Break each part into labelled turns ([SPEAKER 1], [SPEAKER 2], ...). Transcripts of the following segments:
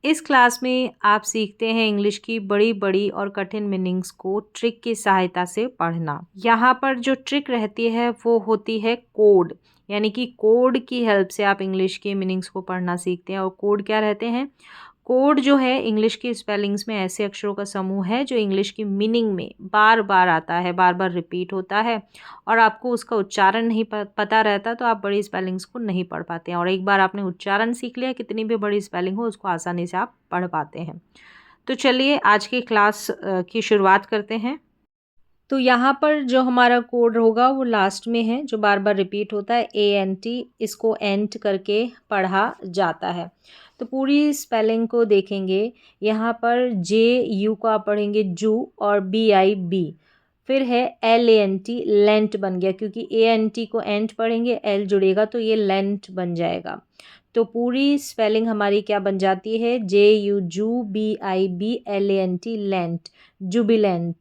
[SPEAKER 1] इस क्लास में आप सीखते हैं इंग्लिश की बड़ी बड़ी और कठिन मीनिंग्स को ट्रिक की सहायता से पढ़ना। यहाँ पर जो ट्रिक रहती है वो होती है कोड, यानी कि कोड की हेल्प से आप इंग्लिश के मीनिंग्स को पढ़ना सीखते हैं। और कोड क्या रहते हैं? कोड जो है इंग्लिश की स्पेलिंग्स में ऐसे अक्षरों का समूह है जो इंग्लिश की मीनिंग में बार बार आता है, बार बार रिपीट होता है और आपको उसका उच्चारण नहीं पता रहता तो आप बड़ी स्पेलिंग्स को नहीं पढ़ पाते हैं। और एक बार आपने उच्चारण सीख लिया, कितनी भी बड़ी स्पेलिंग हो उसको आसानी से आप पढ़ पाते हैं। तो चलिए आज की क्लास की शुरुआत करते हैं। तो यहाँ पर जो हमारा कोड होगा वो लास्ट में है, जो बार बार रिपीट होता है ANT, इसको एंट करके पढ़ा जाता है। तो पूरी स्पेलिंग को देखेंगे। यहाँ पर JU को आप पढ़ेंगे जू और BIB, फिर है LANT, लेंट बन गया, क्योंकि ANT को एंट पढ़ेंगे, L जुड़ेगा तो ये लेंट बन जाएगा। तो पूरी स्पेलिंग हमारी क्या बन जाती है? JU जू, BIB LANT lent, Jubilant,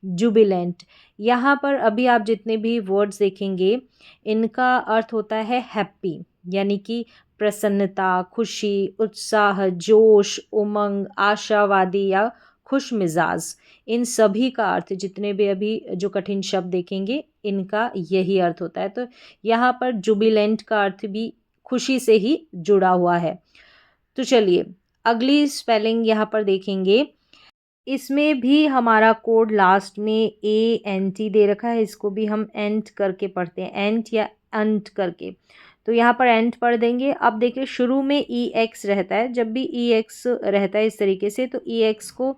[SPEAKER 1] Jubilant. यहाँ पर अभी आप जितने भी वर्ड्स देखेंगे इनका अर्थ होता है हैप्पी, यानी कि प्रसन्नता, खुशी, उत्साह, जोश, उमंग, आशावादी या खुश मिजाज। इन सभी का अर्थ, जितने भी अभी जो कठिन शब्द देखेंगे इनका यही अर्थ होता है। तो यहाँ पर जुबिलेंट का अर्थ भी खुशी से ही जुड़ा हुआ है। तो चलिए अगली स्पेलिंग यहाँ पर देखेंगे। इसमें भी हमारा कोड लास्ट में ANT दे रखा है, इसको भी हम एंट करके पढ़ते हैं, एंट या अंट करके। तो यहाँ पर एंट पढ़ देंगे। अब देखिए शुरू में EX रहता है, जब भी EX रहता है इस तरीके से तो EX को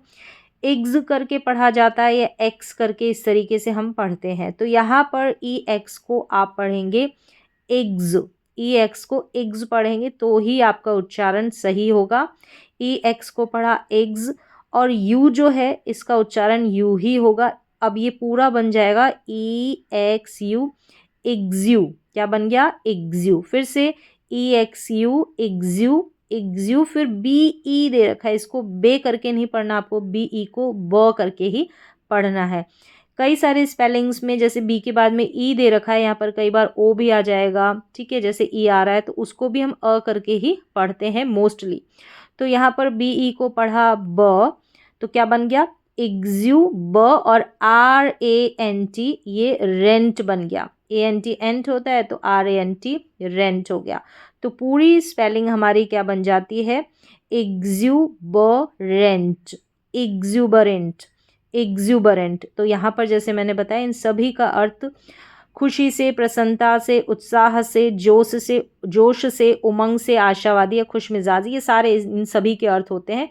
[SPEAKER 1] इग्स करके पढ़ा जाता है या एक्स करके, इस तरीके से हम पढ़ते हैं। तो यहाँ पर EX को आप पढ़ेंगे इग्स, EX को इग्स पढ़ेंगे तो ही आपका उच्चारण सही होगा। EX को पढ़ा इग्स और यू जो है इसका उच्चारण यू ही होगा। अब ये पूरा बन जाएगा EXU, इग्ज्यू। क्या बन गया? इग्ज्यू। फिर से EXU, इग्ज्यू, इग्ज्यू। फिर BE दे रखा है, इसको बे करके नहीं पढ़ना, आपको BE को ब करके ही पढ़ना है। कई सारे स्पेलिंग्स में जैसे बी के बाद में ई दे रखा है, यहाँ पर कई बार ओ भी आ जाएगा, ठीक है, जैसे ई आ रहा है तो उसको भी हम अ करके ही पढ़ते हैं मोस्टली। तो यहाँ पर BE को पढ़ा ब, तो क्या बन गया? इग्ज्यू ब, और RANT ये रेंट बन गया। ANT एंट होता है तो RANT रेंट हो गया। तो पूरी स्पेलिंग हमारी क्या बन जाती है? इग्ज्यूबरेंट, इग्ज्यूबरेंट, एग्जुबरेंट। तो यहाँ पर जैसे मैंने बताया इन सभी का अर्थ खुशी से, प्रसन्नता से, उत्साह से, जोश से, उमंग से, आशावादी या खुश मिजाजी, ये सारे इन सभी के अर्थ होते हैं।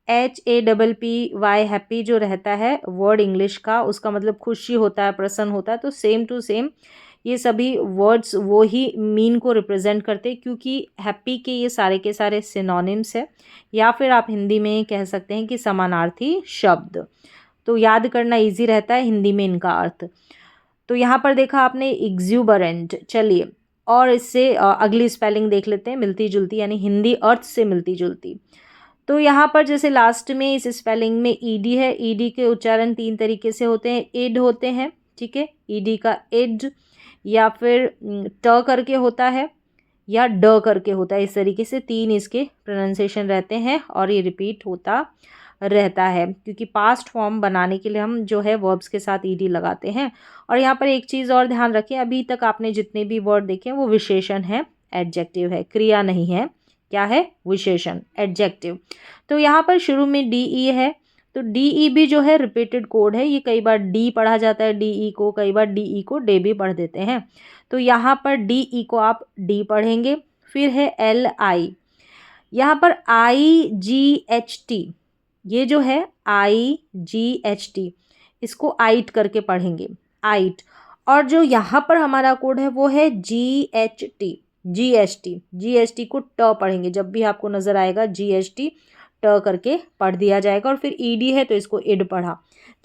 [SPEAKER 1] HAPPY हैप्पी जो रहता है वर्ड इंग्लिश का, उसका मतलब खुशी होता है, प्रसन्न होता है। तो सेम टू सेम ये सभी वर्ड्स वो ही मीन को रिप्रेजेंट करते हैं, क्योंकि हैप्पी के सारे सिनोनिम्स है, या फिर आप हिंदी में कह सकते हैं कि समानार्थी शब्द। तो याद करना इजी रहता है हिंदी में इनका अर्थ। तो यहाँ पर देखा आपने एग्जुबरेंट। चलिए और इससे अगली स्पेलिंग देख लेते हैं, मिलती जुलती, यानी हिंदी अर्थ से मिलती जुलती। तो यहाँ पर जैसे लास्ट में इस स्पेलिंग में ED है, ED के उच्चारण 3 तरीके से होते हैं, इड होते हैं, ठीक है, ED का इड, या फिर ट करके होता है या ड करके होता है। इस तरीके से 3 इसके प्रोनाउंसिएशन रहते हैं और ये रिपीट होता रहता है, क्योंकि पास्ट फॉर्म बनाने के लिए हम जो है वर्ब्स के साथ ED लगाते हैं। और यहाँ पर एक चीज़ और ध्यान रखें, अभी तक आपने जितने भी वर्ड देखे वो विशेषण है, एडजेक्टिव है, क्रिया नहीं है। क्या है? विशेषण, एडजेक्टिव। तो यहाँ पर शुरू में DE है, तो DE भी जो है रिपीटेड कोड है, ये कई बार D पढ़ा जाता है DE को, कई बार DE को डे भी पढ़ देते हैं। तो यहाँ पर DE को आप D पढ़ेंगे। फिर है LI, यहाँ पर IGHT, ये जो है IGHT, इसको आइट करके पढ़ेंगे, आइट। और जो यहाँ पर हमारा कोड है वो है GHT, GHT को ट पढ़ेंगे, जब भी आपको नज़र आएगा GHT ट करके पढ़ दिया जाएगा। और फिर ED है तो इसको इड पढ़ा।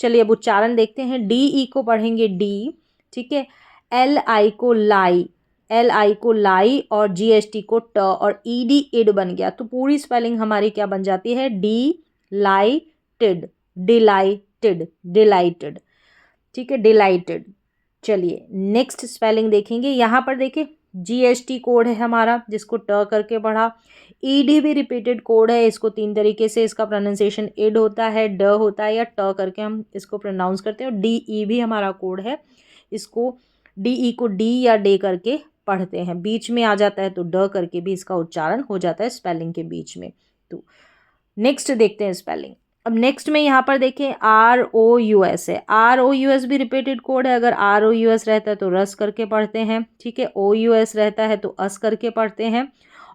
[SPEAKER 1] चलिए अब उच्चारण देखते हैं। DE को पढ़ेंगे D, ठीक है, LI को लाई, LI को लाई, और GHT को ट, और ED इड बन गया। तो पूरी स्पेलिंग हमारी क्या बन जाती है? डिलाइटेड, डिलाइटेड, डिलाइटेड, ठीक है, डिलाइटेड। चलिए नेक्स्ट स्पेलिंग देखेंगे। यहाँ पर देखिए GHT कोड है हमारा, जिसको ट करके पढ़ा। ईड भी रिपीटेड कोड है, इसको 3 तरीके से इसका प्रोनाउंसिएशन इड होता है, ड होता है या ट करके हम इसको प्रोनाउंस करते हैं। और डी ई भी हमारा कोड है, इसको डी ई को डी या डे करके पढ़ते हैं, बीच में आ जाता है तो ड करके भी इसका उच्चारण हो जाता है स्पेलिंग के बीच में। तो नेक्स्ट देखते हैं स्पेलिंग। अब नेक्स्ट में यहाँ पर देखें ROUS है, ROUS भी रिपीटेड कोड है। अगर ROUS रहता है तो रस करके पढ़ते हैं, ठीक है। OUS रहता है तो अस करके पढ़ते हैं।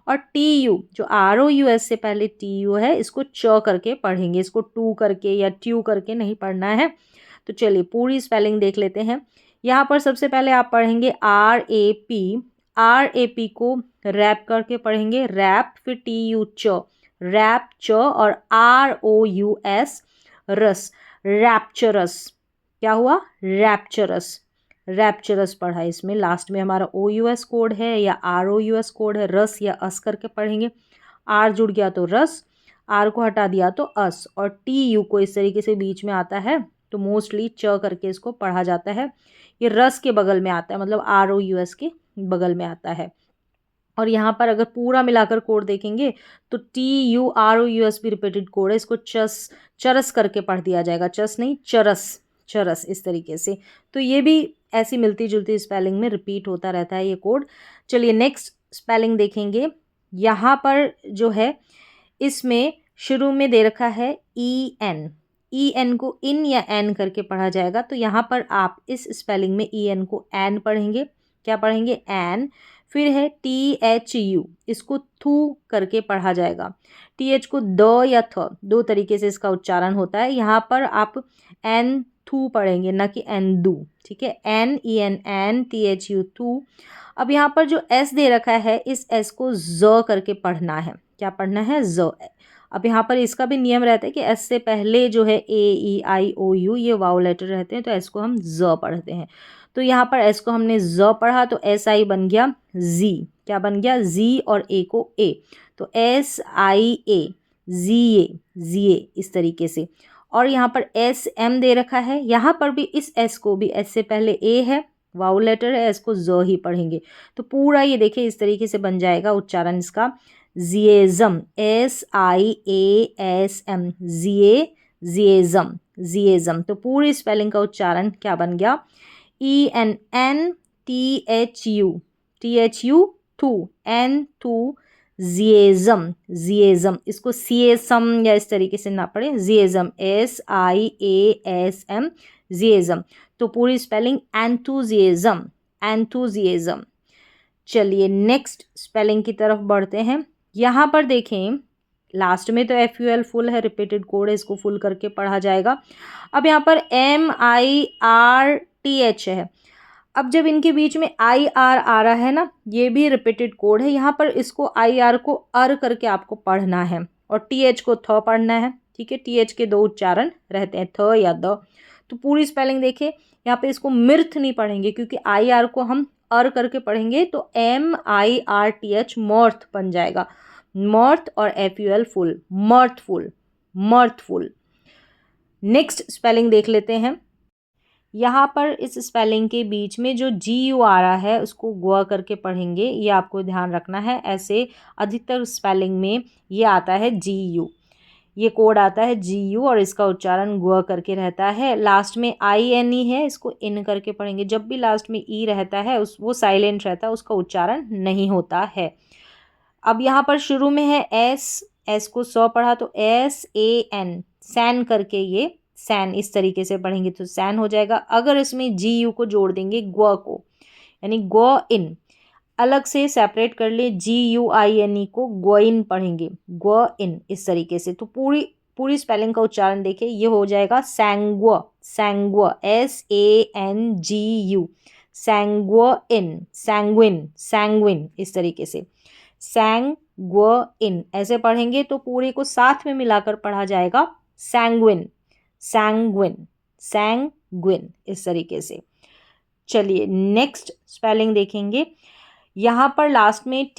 [SPEAKER 1] और TU जो ROUS से पहले TU है, इसको च करके पढ़ेंगे, इसको टू करके या ट्यू करके नहीं पढ़ना है। तो चलिए पूरी स्पेलिंग देख लेते हैं। यहाँ पर सबसे पहले आप पढ़ेंगे RAP को रैप करके पढ़ेंगे, रैप, फिर TU च, रैप च, और ROUS रस, रैप्चरस। क्या हुआ? रैप्चरस, रैप्चरस पढ़ा। इसमें लास्ट में हमारा OUS कोड है या ROUS कोड है, रस या अस करके पढ़ेंगे। R जुड़ गया तो रस, R को हटा दिया तो अस, और TU को इस तरीके से बीच में आता है तो मोस्टली च करके इसको पढ़ा जाता है। ये रस के बगल में आता है, मतलब ROUS के बगल में आता है। और यहाँ पर अगर पूरा मिलाकर कोड देखेंगे तो TUROUS भी रिपीटेड कोड है, इसको चरस करके पढ़ दिया जाएगा, चस नहीं चरस, चरस इस तरीके से। तो ये भी ऐसी मिलती जुलती स्पेलिंग में रिपीट होता रहता है ये कोड। चलिए नेक्स्ट स्पेलिंग देखेंगे। यहाँ पर जो है इसमें शुरू में दे रखा है EN को इन या एन करके पढ़ा जाएगा। तो यहाँ पर आप इस स्पेलिंग में EN को एन पढ़ेंगे। क्या पढ़ेंगे? एन। फिर है THU, इसको थू करके पढ़ा जाएगा। TH को द या थ, दो तरीके से इसका उच्चारण होता है। यहाँ पर आप एन थू पढ़ेंगे, ना कि एन दू, ठीक है। NEN एन, THU थू। अब यहाँ पर जो S दे रखा है, इस S को ज करके पढ़ना है। क्या पढ़ना है? ज। अब यहाँ पर इसका भी नियम रहता है कि S से पहले जो है AEIOU ये वाउ लेटर रहते हैं, तो S को हम ज पढ़ते हैं। तो यहाँ पर S को हमने ज पढ़ा तो SI बन गया Z। क्या बन गया? Z और A को A, तो SIA, ZA इस तरीके से। और यहाँ पर SM दे रखा है, यहाँ पर भी इस S को भी, S से पहले A है, वाउ लेटर है, S को ज ही पढ़ेंगे। तो पूरा ये देखिए इस तरीके से बन जाएगा उच्चारण इसका, जिएजम, SIASM, जिएजम, जिएजम। तो पूरी स्पेलिंग का उच्चारण क्या बन गया? ENN THU two, N two, जिएजम, जिएजम। इसको सिएसम या इस तरीके से ना पढ़े, जिएजम, SIASM, जिएजम। तो पूरी स्पेलिंग एंथुजिएजम, एंथुजिएजम। चलिए नेक्स्ट स्पेलिंग की तरफ बढ़ते हैं। यहाँ पर देखें लास्ट में तो FUL फुल है, रिपीटेड कोड है, इसको फुल करके पढ़ा जाएगा। अब यहाँ पर MIRTH है। अब जब इनके बीच में IR आ रहा है ना, ये भी रिपीटेड कोड है। यहाँ पर इसको IR को अर करके आपको पढ़ना है और TH को थ पढ़ना है, ठीक है। TH के दो उच्चारण रहते हैं, थ या द। तो पूरी स्पेलिंग देखिए, यहाँ पे इसको मिर्थ नहीं पढ़ेंगे क्योंकि IR को हम अर करके पढ़ेंगे तो MIRTH मॉर्थ बन जाएगा, मॉर्थ, और FUL फुल, मर्थफुल, मर्थफुल। नेक्स्ट स्पेलिंग देख लेते हैं। यहाँ पर इस स्पेलिंग के बीच में जो GU आ रहा है उसको ग करके पढ़ेंगे, ये आपको ध्यान रखना है। ऐसे अधिकतर स्पेलिंग में ये आता है GU, ये कोड आता है GU और इसका उच्चारण ग करके रहता है। लास्ट में INE है, इसको इन करके पढ़ेंगे। जब भी लास्ट में ई रहता है वो साइलेंट रहता है, उसका उच्चारण नहीं होता है। अब यहाँ पर शुरू में है S को स पढ़ा तो SAN, सैन करके ये सैन इस तरीके से पढ़ेंगे तो सैन हो जाएगा। अगर इसमें GU को जोड़ देंगे ग्व को, यानी ग्व इन, अलग से सेपरेट कर ले, GUINE को ग्वइन पढ़ेंगे, ग्व इन इस तरीके से। तो पूरी स्पेलिंग का उच्चारण देखिए, ये हो जाएगा सैंग्व, सैंग्व, SANGU, सैंग्वइन, सैंग्विन, सैंग्विन इस तरीके से, सैंग्वइन ऐसे पढ़ेंगे। तो पूरे को साथ में मिलाकर पढ़ा जाएगा सैंग्विन, सैंग्विन, सैंग्विन इस तरीके से। चलिए नेक्स्ट स्पेलिंग देखेंगे। यहाँ पर लास्ट में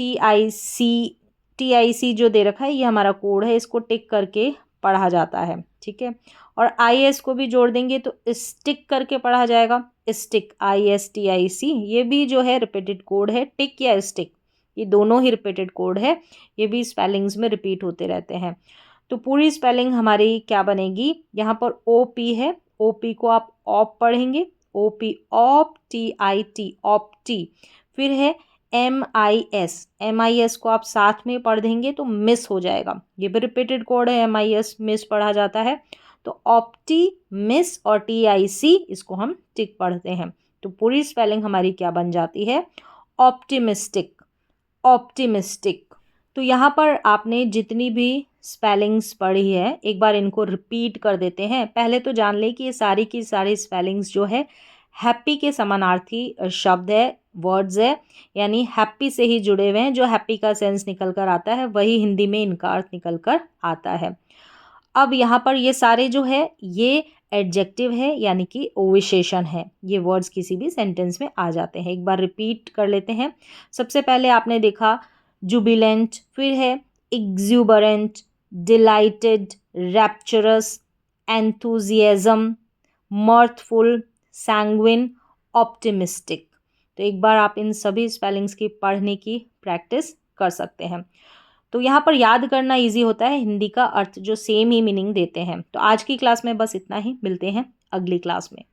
[SPEAKER 1] TIC जो दे रखा है ये हमारा कोड है, इसको टिक करके पढ़ा जाता है, ठीक है। और IS को भी जोड़ देंगे तो स्टिक करके पढ़ा जाएगा, स्टिक, ISTIC। ये भी जो है रिपीटेड कोड है, टिक या स्टिक, ये दोनों ही रिपीटेड कोड है, ये भी स्पेलिंग्स में रिपीट होते रहते हैं। तो पूरी स्पेलिंग हमारी क्या बनेगी, यहाँ पर OP है, OP को आप ऑप पढ़ेंगे, OP ऑप, TIT ऑप्टी। फिर है MIS को आप साथ में पढ़ देंगे तो मिस हो जाएगा, ये भी रिपीटेड कोड है, MIS मिस पढ़ा जाता है, तो ऑप्टी मिस और TIC इसको हम टिक पढ़ते हैं। तो पूरी स्पेलिंग हमारी क्या बन जाती है, ऑप्टिमिस्टिक, ऑप्टिमिस्टिक। तो यहाँ पर आपने जितनी भी स्पेलिंग्स पढ़ी है एक बार इनको रिपीट कर देते हैं। पहले तो जान लें कि ये सारी की सारी स्पेलिंग्स जो है हैप्पी के समानार्थी शब्द है, वर्ड्स है, यानी हैप्पी से ही जुड़े हुए हैं। जो हैप्पी का सेंस निकल कर आता है वही हिंदी में इनका अर्थ निकल कर आता है। अब यहाँ पर ये सारे जो है ये एडजेक्टिव है, यानी कि विशेषण है, ये वर्ड्स किसी भी सेंटेंस में आ जाते हैं। एक बार रिपीट कर लेते हैं। सबसे पहले आपने देखा जुबिलेंट, फिर है exuberant, delighted, rapturous, enthusiasm, mirthful, sanguine, optimistic. तो एक बार आप इन सभी स्पेलिंग्स की पढ़ने की प्रैक्टिस कर सकते हैं। तो यहाँ पर याद करना इजी होता है, हिंदी का अर्थ जो सेम ही मीनिंग देते हैं। तो आज की क्लास में बस इतना ही, मिलते हैं अगली क्लास में।